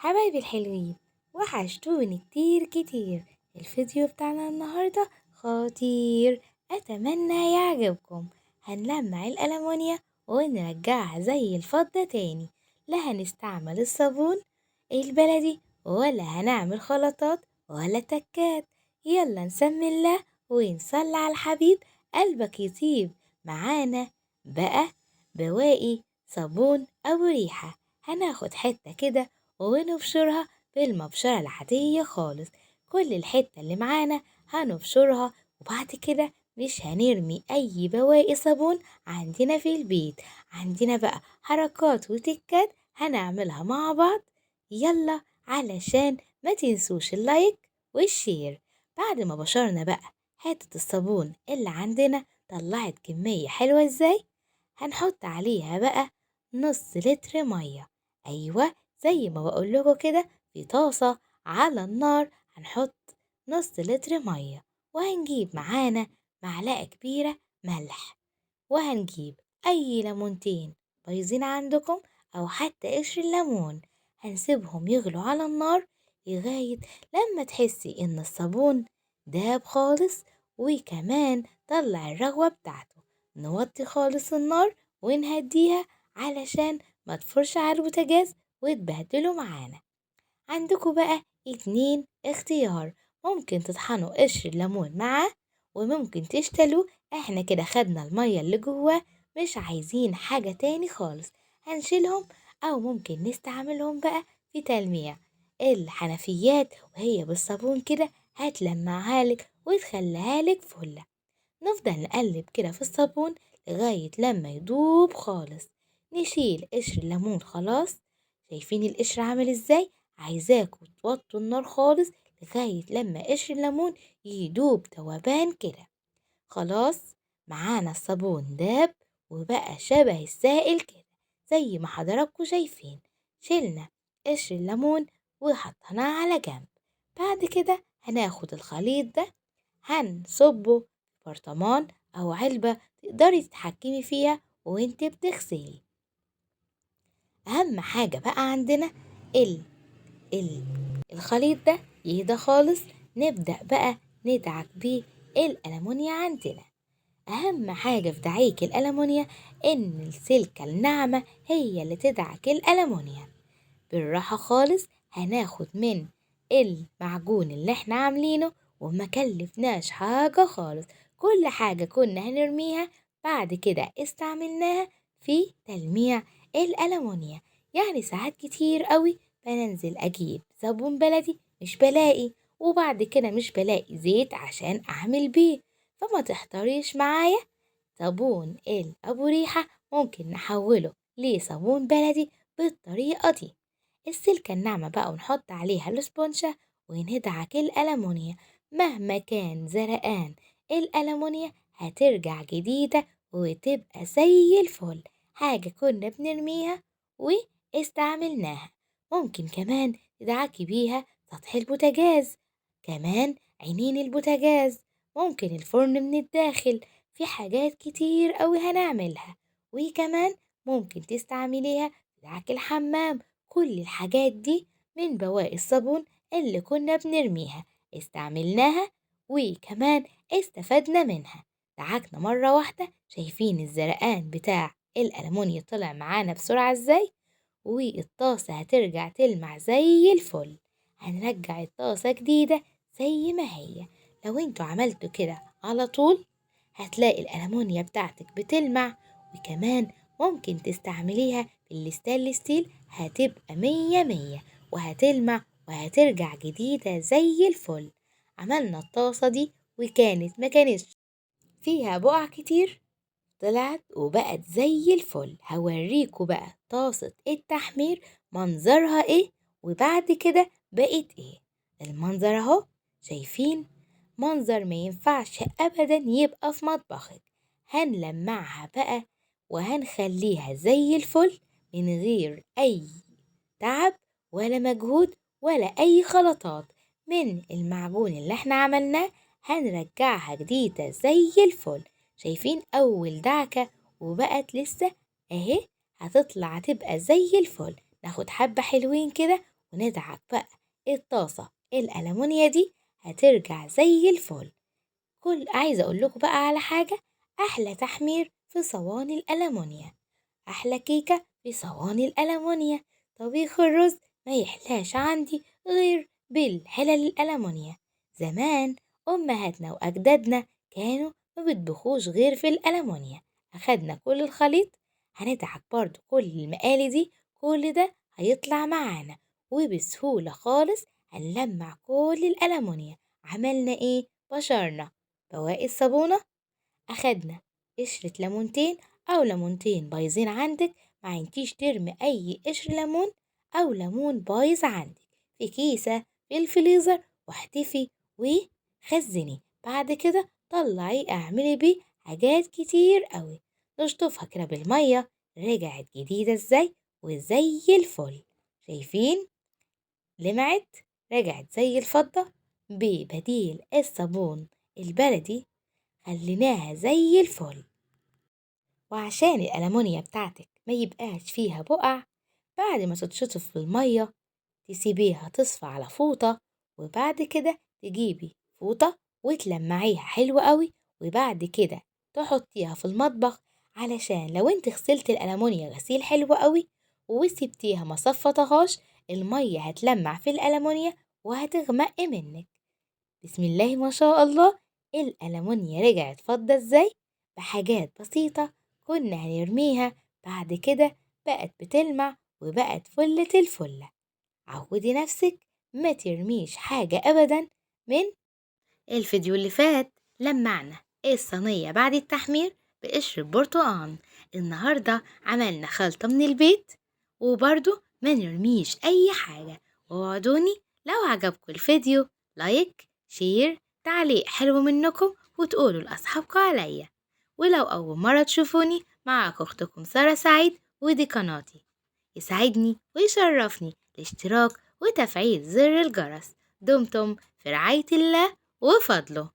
حبايبي الحلوين، وحشتوني كتير كتير. الفيديو بتاعنا النهاردة خطير، أتمنى يعجبكم. هنلمع الألمونيا ونرجعها زي الفضة تاني. لا هنستعمل الصابون البلدي ولا هنعمل خلطات ولا تكات. يلا نسمي الله ونصلي على الحبيب، قلبك يطيب معانا بقى. بواقي صابون أو ريحة، هناخد حتة كده ونبشرها بالمبشرة العادية خالص. كل الحتة اللي معانا هنبشرها، وبعد كده مش هنرمي أي بواقي صابون عندنا في البيت. عندنا بقى حركات وتكات هنعملها مع بعض. يلا علشان ما تنسوش اللايك والشير. بعد ما بشرنا بقى حتة الصابون اللي عندنا طلعت كمية حلوة ازاي، هنحط عليها بقى نص لتر مية. أيوة زي ما بقولكوا كده، في طاسة على النار هنحط نص لتر مية، وهنجيب معانا معلقة كبيرة ملح، وهنجيب أي ليمونتين بايظين عندكم أو حتى قشر الليمون. هنسيبهم يغلوا على النار لغاية لما تحسي إن الصابون داب خالص وكمان طلع الرغوة بتاعته. نوطي خالص النار ونهديها علشان ما تفرش على البوتاجاز وتبهدلوا معانا. عندكوا بقى اتنين اختيار، ممكن تطحنوا قشر الليمون معاه وممكن تشتلوه. احنا كده خدنا المية اللي جواه، مش عايزين حاجة تاني خالص، هنشيلهم. او ممكن نستعملهم بقى في تلميع الحنفيات، وهي بالصابون كده هتلمعها لك وتخليها لك فلة. نفضل نقلب كده في الصابون لغاية لما يدوب خالص. نشيل قشر الليمون خلاص. شايفين القشر عامل ازاي؟ عايزاكوا توطوا النار خالص لغاية لما قشر الليمون يدوب دوبان كده. خلاص معانا الصابون داب وبقى شبه السائل كده زي ما حضراتكوا شايفين. شلنا قشر الليمون وحطيناه على جنب. بعد كده هناخد الخليط ده هنصبه في برطمان أو علبة تقدري تتحكمي فيها وانت بتغسلي. أهم حاجة بقى عندنا ال ال الخليط ده يهدى خالص. نبدأ بقى ندعك بيه الألمونيا عندنا. أهم حاجة في دعيك الألمونيا إن السلكة الناعمة هي اللي تدعك الألمونيا. بالراحة خالص هناخد من المعجون اللي احنا عاملينه وما كلفناش حاجة خالص. كل حاجة كنا هنرميها بعد كده استعملناها في تلميع الألمونيا. يعني ساعات كتير قوي بننزل أجيب صابون بلدي مش بلاقي، وبعد كده مش بلاقي زيت عشان أعمل بيه. فما تحتريش معايا، صابون أبو ريحة ممكن نحوله لصابون بلدي بالطريقة دي. السلكة الناعمة بقى ونحط عليها الاسبونشة وندعك الألمونيا. مهما كان زرقان الألمونيا هترجع جديدة وتبقى زي الفل. حاجة كنا بنرميها واستعملناها. ممكن كمان تدعكي بيها سطح البوتاجاز، كمان عينين البوتاجاز، ممكن الفرن من الداخل. في حاجات كتير قوي هنعملها. وكمان ممكن تستعمليها في دعك الحمام. كل الحاجات دي من بواقي الصابون اللي كنا بنرميها استعملناها وكمان استفدنا منها. دعكنا مرة واحدة. شايفين الزرقان بتاع الألمونيا طلع معانا بسرعة ازاي، والطاسة هترجع تلمع زي الفل. هنرجع الطاسة جديدة زي ما هي. لو انتوا عملتوا كده على طول هتلاقي الألمونيا بتاعتك بتلمع. وكمان ممكن تستعمليها في الستانلس ستيل، هتبقى مية مية وهتلمع وهترجع جديدة زي الفل. عملنا الطاسة دي وكانت مكانتش فيها بقع كتير، طلعت وبقت زي الفل. هوريكوا بقى طاسة التحمير منظرها ايه وبعد كده بقت ايه. المنظر اهو، شايفين؟ منظر ما ينفعش ابدا يبقى في مطبخك. هنلمعها بقى وهنخليها زي الفل من غير اي تعب ولا مجهود ولا اي خلطات. من المعجون اللي احنا عملناه هنرجعها جديدة زي الفل. شايفين اول دعكة وبقت لسه اهي، هتطلع تبقى زي الفل. ناخد حبة حلوين كده وندعك بقى الطاسة الألمونيا دي هترجع زي الفل. عايزة أقول لكم بقى على حاجة، أحلى تحمير في صواني الألمونيا، أحلى كيكة في صواني الألمونيا، طبيخ الرز ما يحلاش عندي غير بالحلل الألمونيا. زمان أمهاتنا وأجدادنا كانوا ما بيطبخوش غير في الألمونيا. أخدنا كل الخليط، هندعك برضو كل المقالي دي، كل ده هيطلع معانا وبسهولة خالص. هنلمع كل الألمونيا. عملنا إيه؟ بشرنا بواقي الصابونة، أخدنا قشرة ليمونتين أو ليمونتين بايظين عندك، معينكيش ترمي أي قشر ليمون أو ليمون بايظ عندك في كيسة في الفريزر، واحتفي وخزني. بعد كده طلعي اعملي بيه حاجات كتير قوي. نشطفها كده بالمية، رجعت جديدة ازاي وزي الفل. شايفين؟ لمعت، رجعت زي الفضة ببديل الصابون البلدي، خليناها زي الفل. وعشان الألمونيا بتاعتك ما يبقاش فيها بقع، بعد ما تتشطف في المية تسيبيها تصفى على فوطة، وبعد كده تجيبي فوطة وتلمعيها حلو قوي، وبعد كده تحطيها في المطبخ، علشان لو انت غسلت الألمونيا غسيل حلو قوي وسبتيها ما صفتهاش، المية هتلمع في الألمونيا وهتغمق منك. بسم الله ما شاء الله، الألمونيا رجعت فضة ازاي بحاجات بسيطة كنا هنرميها، بعد كده بقت بتلمع وبقت فلة الفلة. عودي نفسك ما ترميش حاجة أبدا. من الفيديو اللي فات لمعنا الصينية بعد التحمير بقشر برتقان، النهاردة عملنا خلطة من البيت، وبرضو ما نرميش أي حاجة. ووعدوني لو عجبكم الفيديو لايك شير تعليق حلو منكم، وتقولوا لأصحابكم عليا. ولو أول مرة تشوفوني، معاكم أختكم سارة سعيد، ودي قناتي. يسعدني ويشرفني الاشتراك وتفعيل زر الجرس. دمتم في رعاية الله وفضله.